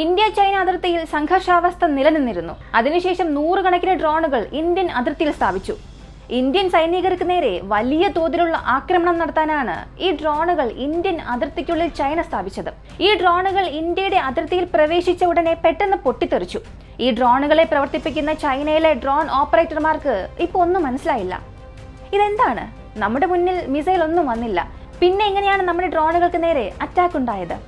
India China അതിർത്തിയിൽ സംഘർഷാവസ്ഥ നിലനിന്നിരുന്നു. അതിനുശേഷം നൂറുകണക്കിന് ഡ്രോണുകൾ ഇന്ത്യൻ അതിർത്തിയിൽ സ്ഥാപിച്ചു. ഇന്ത്യൻ സൈനികർക്ക് നേരെ വലിയ തോതിലുള്ള ആക്രമണം നടത്താനാണ് ഈ ഡ്രോണുകൾ ഇന്ത്യൻ അതിർത്തിക്കുള്ളിൽ ചൈന സ്ഥാപിച്ചത്. ഈ ഡ്രോണുകൾ ഇന്ത്യയുടെ അതിർത്തിയിൽ പ്രവേശിച്ച ഉടനെ പെട്ടെന്ന് പൊട്ടിത്തെറിച്ചു. ഈ ഡ്രോണുകളെ പ്രവർത്തിപ്പിക്കുന്ന ചൈനയിലെ ഡ്രോൺ ഓപ്പറേറ്റർമാർക്ക് ഇപ്പോൾ ഒന്നും മനസ്സിലായില്ല. ഇതെന്താണ്? നമ്മുടെ മുന്നിൽ മിസൈൽ ഒന്നും വന്നില്ല, പിന്നെ എങ്ങനെയാണ് നമ്മുടെ ഡ്രോണുകൾക്ക് നേരെ അറ്റാക്ക് ഉണ്ടായത്?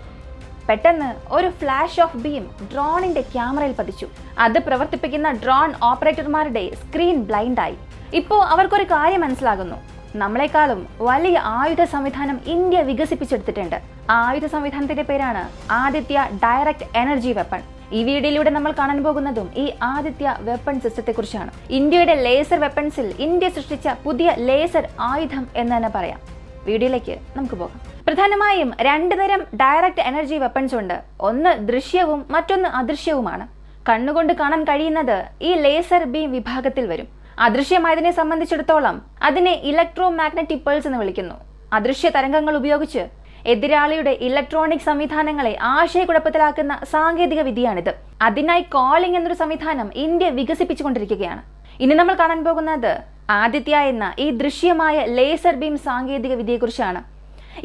പെട്ടെന്ന് ഒരു ഫ്ലാഷ് ഓഫ് ബീം ഡ്രോണിന്റെ ക്യാമറയിൽ പതിച്ചു. അത് പ്രവർത്തിപ്പിക്കുന്ന ഡ്രോൺ ഓപ്പറേറ്റർമാരുടെ സ്ക്രീൻ ബ്ലൈൻഡായി. ഇപ്പോൾ അവർക്കൊരു കാര്യം മനസ്സിലാകുന്നു: നമ്മളെക്കാളും വലിയ ആയുധ സംവിധാനം ഇന്ത്യ വികസിപ്പിച്ചെടുത്തിട്ടുണ്ട്. ആയുധ സംവിധാനത്തിന്റെ പേരാണ് ആദിത്യ ഡയറക്റ്റ് എനർജി വെപ്പൺ. ഈ വീഡിയോയിലൂടെ നമ്മൾ കാണാൻ പോകുന്നതും ഈ ആദിത്യ വെപ്പൺ സിസ്റ്റത്തെ കുറിച്ചാണ്. ഇന്ത്യയുടെ ലേസർ വെപ്പൺസിൽ ഇന്ത്യ സൃഷ്ടിച്ച പുതിയ ലേസർ ആയുധം എന്ന് തന്നെ പറയാം. വീഡിയോയിലേക്ക് നമുക്ക് പോകാം. പ്രധാനമായും രണ്ട് തരം ഡയറക്റ്റ് എനർജി വെപ്പൺസ് ഉണ്ട്. ഒന്ന് ദൃശ്യവും മറ്റൊന്ന് അദൃശ്യവുമാണ്. കണ്ണുകൊണ്ട് കാണാൻ കഴിയുന്നത് ഈ ലേസർ ബീം വിഭാഗത്തിൽ വരും. അദൃശ്യമായതിനെ സംബന്ധിച്ചിടത്തോളം അതിനെ ഇലക്ട്രോ മാഗ്നറ്റിക് പൾസ് എന്ന് വിളിക്കുന്നു. അദൃശ്യ തരംഗങ്ങൾ ഉപയോഗിച്ച് എതിരാളിയുടെ ഇലക്ട്രോണിക് സംവിധാനങ്ങളെ ആശയക്കുഴപ്പത്തിലാക്കുന്ന സാങ്കേതിക വിദ്യയാണിത്. അതിനായി കോളിംഗ് എന്നൊരു സംവിധാനം ഇന്ത്യ വികസിപ്പിച്ചുകൊണ്ടിരിക്കുകയാണ്. ഇനി നമ്മൾ കാണാൻ പോകുന്നത് ആദിത്യ എന്ന ഈ ദൃശ്യമായ ലേസർ ബീം സാങ്കേതിക വിദ്യയെക്കുറിച്ചാണ്.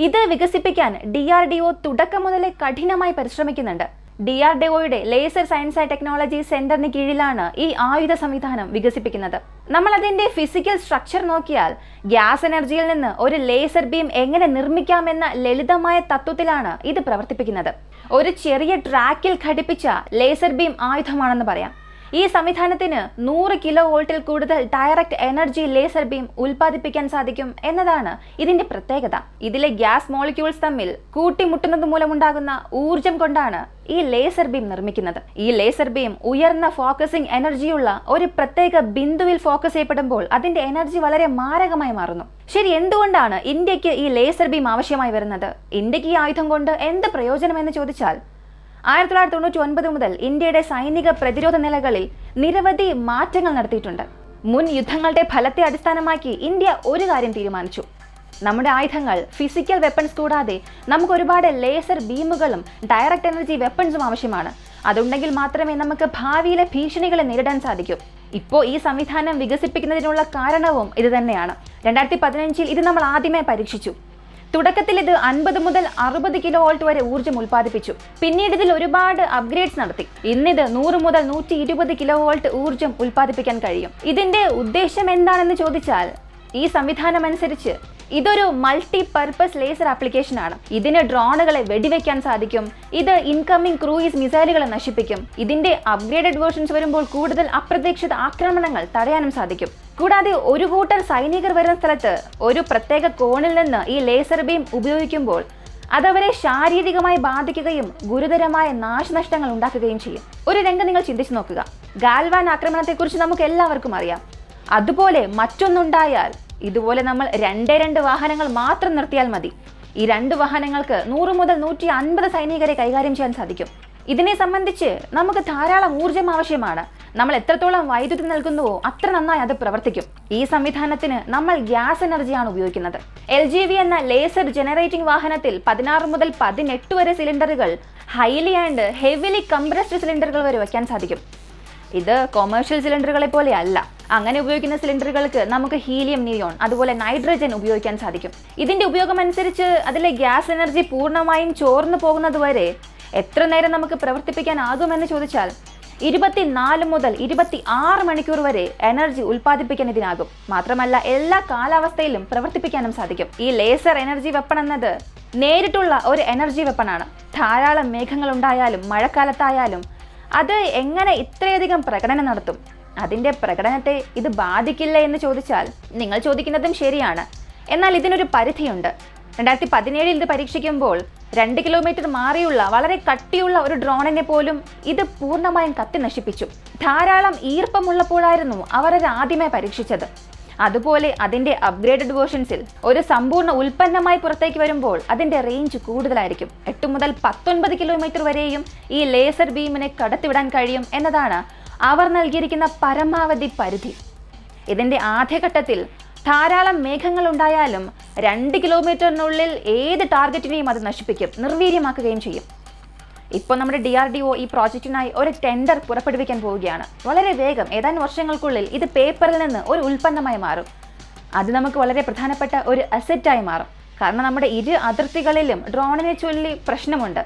ഇത് വികസിപ്പിക്കാൻ DRDO തുടക്കം മുതലേ കഠിനമായി പരിശ്രമിക്കുന്നുണ്ട്. DRDOയുടെ ലേസർ സയൻസ് ആൻഡ് ടെക്നോളജി സെന്ററിന് കീഴിലാണ് ഈ ആയുധ സംവിധാനം വികസിപ്പിക്കുന്നത്. നമ്മൾ അതിന്റെ ഫിസിക്കൽ സ്ട്രക്ചർ നോക്കിയാൽ ഗ്യാസ് എനർജിയിൽ നിന്ന് ഒരു ലേസർ ബീം എങ്ങനെ നിർമ്മിക്കാമെന്ന ലളിതമായ തത്വത്തിലാണ് ഇത് പ്രവർത്തിപ്പിക്കുന്നത്. ഒരു ചെറിയ ട്രാക്കിൽ ഘടിപ്പിച്ച ലേസർ ബീം ആയുധമാണെന്ന് പറയാം. ഈ സംവിധാനത്തിന് 100 കിലോ വോൾട്ടിൽ കൂടുതൽ ഡയറക്റ്റ് എനർജി ലേസർ ബീം ഉൽപ്പാദിപ്പിക്കാൻ സാധിക്കും എന്നതാണ് ഇതിന്റെ പ്രത്യേകത. ഇതിലെ ഗ്യാസ് മോളിക്യൂൾസ് തമ്മിൽ കൂട്ടിമുട്ടുന്നത് മൂലമുണ്ടാകുന്ന ഊർജം കൊണ്ടാണ് ഈ ലേസർ ബീം നിർമ്മിക്കുന്നത്. ഈ ലേസർ ബീം ഉയർന്ന ഫോക്കസിംഗ് എനർജിയുള്ള ഒരു പ്രത്യേക ബിന്ദുവിൽ ഫോക്കസ് ചെയ്യപ്പെടുമ്പോൾ അതിന്റെ എനർജി വളരെ മാരകമായി മാറുന്നു. ശരി, എന്തുകൊണ്ടാണ് ഇന്ത്യക്ക് ഈ ലേസർ ബീം ആവശ്യമായി വരുന്നത്? ഇന്ത്യക്ക് ഈ ആയുധം കൊണ്ട് എന്ത് പ്രയോജനം എന്ന് ചോദിച്ചാൽ, 1999 മുതൽ ഇന്ത്യയുടെ സൈനിക പ്രതിരോധ നിലകളിൽ നിരവധി മാറ്റങ്ങൾ നടത്തിയിട്ടുണ്ട്. മുൻ യുദ്ധങ്ങളുടെ ഫലത്തെ അടിസ്ഥാനമാക്കി ഇന്ത്യ ഒരു കാര്യം തീരുമാനിച്ചു: നമ്മുടെ ആയുധങ്ങൾ ഫിസിക്കൽ വെപ്പൺസ് കൂടാതെ നമുക്ക് ഒരുപാട് ലേസർ ബീമുകളും ഡയറക്റ്റ് എനർജി വെപ്പൺസും ആവശ്യമാണ്. അതുണ്ടെങ്കിൽ മാത്രമേ നമുക്ക് ഭാവിയിലെ ഭീഷണികളെ നേരിടാൻ സാധിക്കൂ. ഇപ്പോൾ ഈ സംവിധാനം വികസിപ്പിക്കുന്നതിനുള്ള കാരണവും ഇത് തന്നെയാണ്. 2015 ഇത് നമ്മൾ ആദ്യമേ പരീക്ഷിച്ചു. തുടക്കത്തിൽ ഇത് 50 മുതൽ 60 കിലോ വോൾട്ട് വരെ ഊർജ്ജം ഉൽപ്പാദിപ്പിച്ചു. പിന്നീട് ഇതിൽ ഒരുപാട് അപ്ഗ്രേഡ്സ് നടത്തി. ഇന്നിത് 100 മുതൽ 120 കിലോ വോൾട്ട് ഊർജ്ജം ഉൽപ്പാദിപ്പിക്കാൻ കഴിയും. ഇതിന്റെ ഉദ്ദേശം എന്താണെന്ന് ചോദിച്ചാൽ, ഈ സംവിധാനം അനുസരിച്ച് ഇതൊരു മൾട്ടി പർപ്പസ് ലേസർ ആപ്ലിക്കേഷൻ ആണ്. ഇതിന് ഡ്രോണുകളെ വെടിവെക്കാൻ സാധിക്കും. ഇത് ഇൻകമിംഗ് ക്രൂയിസ് മിസൈലുകളെ നശിപ്പിക്കും. ഇതിന്റെ അപ്ഗ്രേഡഡ് വേർഷൻസ് വരുമ്പോൾ കൂടുതൽ അപ്രതീക്ഷിത ആക്രമണങ്ങൾ തടയാനും സാധിക്കും. കൂടാതെ ഒരു കൂട്ടർ സൈനികർ വരുന്ന സ്ഥലത്ത് ഒരു പ്രത്യേക കോണിൽ നിന്ന് ഈ ലേസർ ബീം ഉപയോഗിക്കുമ്പോൾ അതവരെ ശാരീരികമായി ബാധിക്കുകയും ഗുരുതരമായ നാശനഷ്ടങ്ങൾ ഉണ്ടാക്കുകയും ചെയ്യും. ഒരു രംഗം നിങ്ങൾ ചിന്തിച്ചു നോക്കുക. ഗാൽവാൻ ആക്രമണത്തെക്കുറിച്ച് നമുക്ക് എല്ലാവർക്കും അറിയാം. അതുപോലെ മറ്റൊന്നുണ്ടായാൽ ഇതുപോലെ നമ്മൾ 2 വാഹനങ്ങൾ മാത്രം നിർത്തിയാൽ മതി. ഈ 2 വാഹനങ്ങൾക്ക് 100 മുതൽ 150 സൈനികരെ കൈകാര്യം ചെയ്യാൻ സാധിക്കും. ഇതിനെ സംബന്ധിച്ച് നമുക്ക് ധാരാളം ഊർജ്ജം ആവശ്യമാണ്. നമ്മൾ എത്രത്തോളം വൈദ്യുതി നൽകുന്നുവോ അത്ര നന്നായി അത് പ്രവർത്തിക്കും. ഈ സംവിധാനത്തിന് നമ്മൾ ഗ്യാസ് എനർജിയാണ് ഉപയോഗിക്കുന്നത്. LGV എന്ന ലേസർ ജനറേറ്റിംഗ് വാഹനത്തിൽ 16 മുതൽ 18 വരെ സിലിണ്ടറുകൾ ഹൈലി ആൻഡ് ഹെവിലി കംപ്രസ്ഡ് സിലിണ്ടറുകൾ വരെ വയ്ക്കാൻ സാധിക്കും. ഇത് കൊമേഴ്ഷ്യൽ സിലിണ്ടറുകളെ പോലെ അല്ല. അങ്ങനെ ഉപയോഗിക്കുന്ന സിലിണ്ടറുകൾക്ക് നമുക്ക് ഹീലിയം, നിയോൺ, അതുപോലെ നൈട്രജൻ ഉപയോഗിക്കാൻ സാധിക്കും. ഇതിന്റെ ഉപയോഗം അനുസരിച്ച് അതിലെ ഗ്യാസ് എനർജി പൂർണ്ണമായും ചോർന്നു പോകുന്നത് വരെ എത്ര നേരം നമുക്ക് പ്രവർത്തിപ്പിക്കാനാകുമെന്ന് ചോദിച്ചാൽ 24 മുതൽ 26 മണിക്കൂർ വരെ എനർജി ഉൽപ്പാദിപ്പിക്കാൻ ഇതിനാകും. മാത്രമല്ല എല്ലാ കാലാവസ്ഥയിലും പ്രവർത്തിപ്പിക്കാനും സാധിക്കും. ഈ ലേസർ എനർജി വെപ്പൺ എന്നത് നേരിട്ടുള്ള ഒരു എനർജി വെപ്പണാണ്. ധാരാളം മേഘങ്ങൾ ഉണ്ടായാലും മഴക്കാലത്തായാലും അത് എങ്ങനെ ഇത്രയധികം പ്രകടനം നടത്തും? അതിന്റെ പ്രകടനത്തെ ഇത് ബാധിക്കില്ല എന്ന് ചോദിച്ചാൽ നിങ്ങൾ ചോദിക്കുന്നതും ശരിയാണ്. എന്നാൽ ഇതിനൊരു പരിധിയുണ്ട്. 2017 ഇത് പരീക്ഷിക്കുമ്പോൾ 2 കിലോമീറ്റർ മാറിയുള്ള വളരെ കട്ടിയുള്ള ഒരു ഡ്രോണിനെ പോലും ഇത് പൂർണ്ണമായും കത്തി നശിപ്പിച്ചു. ധാരാളം ഈർപ്പമുള്ളപ്പോഴായിരുന്നു അവർ അത് ആദ്യമേ പരീക്ഷിച്ചത്. അതുപോലെ അതിന്റെ അപ്ഗ്രേഡഡ് വേർഷൻസിൽ ഒരു സമ്പൂർണ്ണ ഉൽപ്പന്നമായി പുറത്തേക്ക് വരുമ്പോൾ അതിന്റെ റേഞ്ച് കൂടുതലായിരിക്കും. 8 മുതൽ 19 കിലോമീറ്റർ വരെയും ഈ ലേസർ ബീമിനെ കടത്തിവിടാൻ കഴിയും എന്നതാണ് അവർ നൽകിയിരിക്കുന്ന പരമാവധി പരിധി. ഇതിന്റെ ആദ്യഘട്ടത്തിൽ ധാരാളം മേഘങ്ങൾ ഉണ്ടായാലും 2 കിലോമീറ്ററിനുള്ളിൽ ഏത് ടാർഗറ്റിനെയും അത് നശിപ്പിക്കും, നിർവീര്യമാക്കുകയും ചെയ്യും. ഇപ്പോൾ നമ്മുടെ DRDO ഈ പ്രോജക്റ്റിനായി ഒരു ടെൻഡർ പുറപ്പെടുവിക്കാൻ പോവുകയാണ്. വളരെ വേഗം, ഏതാനും വർഷങ്ങൾക്കുള്ളിൽ ഇത് പേപ്പറിൽ നിന്ന് ഒരു ഉൽപ്പന്നമായി മാറും. അത് നമുക്ക് വളരെ പ്രധാനപ്പെട്ട ഒരു അസറ്റായി മാറും. കാരണം നമ്മുടെ ഇരു അതിർത്തികളിലും ഡ്രോണിനെ ചൊല്ലി പ്രശ്നമുണ്ട്.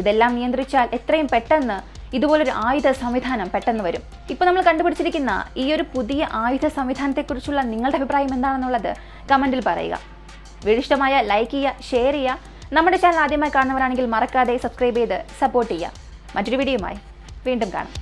ഇതെല്ലാം നിയന്ത്രിച്ചാൽ എത്രയും പെട്ടെന്ന് ഇതുപോലൊരു ആയുധ സംവിധാനം പെട്ടെന്ന് വരും. ഇപ്പോൾ നമ്മൾ കണ്ടുപിടിച്ചിരിക്കുന്ന ഈ ഒരു പുതിയ ആയുധ സംവിധാനത്തെക്കുറിച്ചുള്ള നിങ്ങളുടെ അഭിപ്രായം എന്താണെന്നുള്ളത് കമൻറ്റിൽ പറയുക. വീഡിയോ ഇഷ്ടമായ ലൈക്ക് ചെയ്യുക, ഷെയർ ചെയ്യുക. നമ്മുടെ ചാനൽ ആദ്യമായി കാണുന്നവരാണെങ്കിൽ മറക്കാതെ സബ്സ്ക്രൈബ് ചെയ്ത് സപ്പോർട്ട് ചെയ്യുക. മറ്റൊരു വീഡിയോയുമായി വീണ്ടും കാണാം.